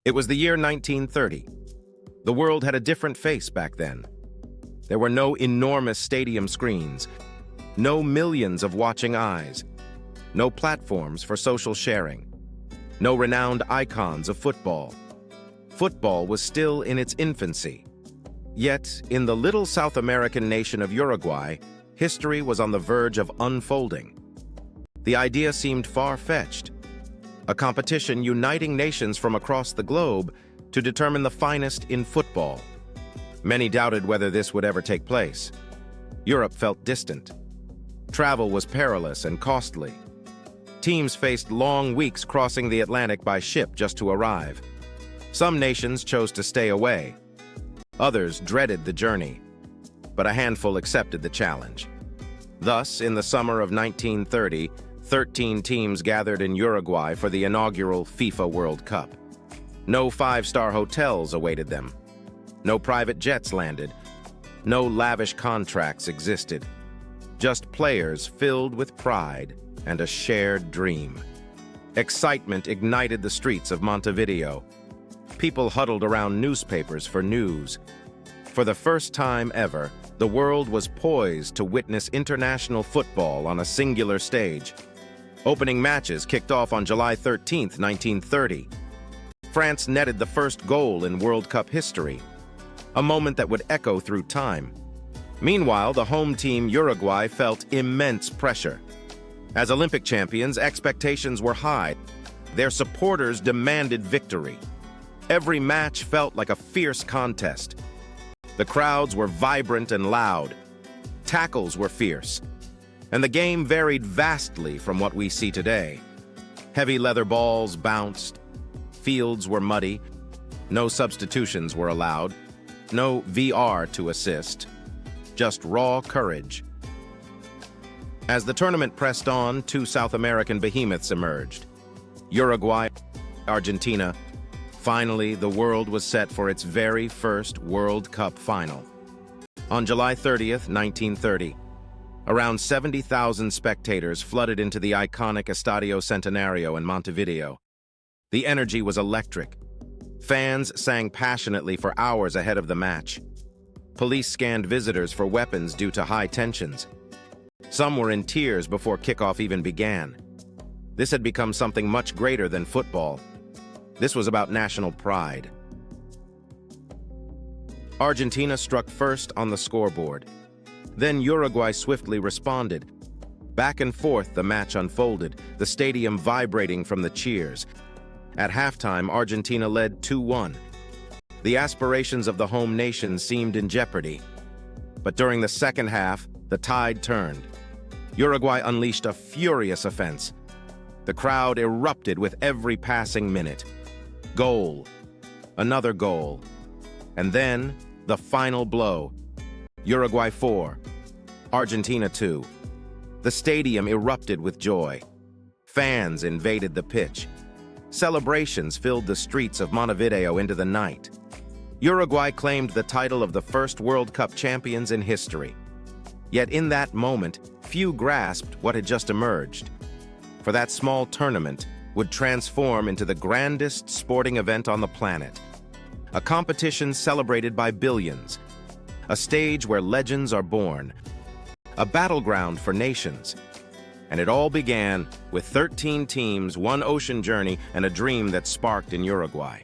It was the year 1930. The world had a different face back then. There were no enormous stadium screens, no millions of watching eyes, no platforms for social sharing, no renowned icons of football. Football was still in its infancy. Yet, in the little South American nation of Uruguay, history was on the verge of unfolding. The idea seemed far-fetched, a competition uniting nations from across the globe to determine the finest in football. Many doubted whether this would ever take place. Europe felt distant. Travel was perilous and costly. Teams faced long weeks crossing the Atlantic by ship just to arrive. Some nations chose to stay away. Others dreaded the journey, but a handful accepted the challenge. Thus, in the summer of 1930, 13 teams gathered in Uruguay for the inaugural FIFA World Cup. No five-star hotels awaited them. No private jets landed. No lavish contracts existed. Just players filled with pride and a shared dream. Excitement ignited the streets of Montevideo. People huddled around newspapers for news. For the first time ever, the world was poised to witness international football on a singular stage. Opening matches kicked off on July 13, 1930. France netted the first goal in World Cup history, a moment that would echo through time. Meanwhile, the home team Uruguay felt immense pressure. As Olympic champions, expectations were high. Their supporters demanded victory. Every match felt like a fierce contest. The crowds were vibrant and loud. Tackles were fierce. And the game varied vastly from what we see today. Heavy leather balls bounced. Fields were muddy. No substitutions were allowed. No VR to assist. Just raw courage. As the tournament pressed on, two South American behemoths emerged. Uruguay, Argentina. Finally, the world was set for its very first World Cup final. On July 30th, 1930, around 70,000 spectators flooded into the iconic Estadio Centenario in Montevideo. The energy was electric. Fans sang passionately for hours ahead of the match. Police scanned visitors for weapons due to high tensions. Some were in tears before kickoff even began. This had become something much greater than football. This was about national pride. Argentina struck first on the scoreboard. Then Uruguay swiftly responded. Back and forth the match unfolded, the stadium vibrating from the cheers. At halftime, Argentina led 2-1. The aspirations of the home nation seemed in jeopardy. But during the second half, the tide turned. Uruguay unleashed a furious offense. The crowd erupted with every passing minute. Goal. Another goal. And then, the final blow. Uruguay 4. Argentina 2. The stadium erupted with joy. Fans invaded the pitch. Celebrations filled the streets of Montevideo into the night. Uruguay claimed the title of the first World Cup champions in history. Yet in that moment, few grasped what had just emerged. For that small tournament would transform into the grandest sporting event on the planet. A competition celebrated by billions. A stage where legends are born. A battleground for nations. And it all began with 13 teams, one ocean journey, and a dream that sparked in Uruguay.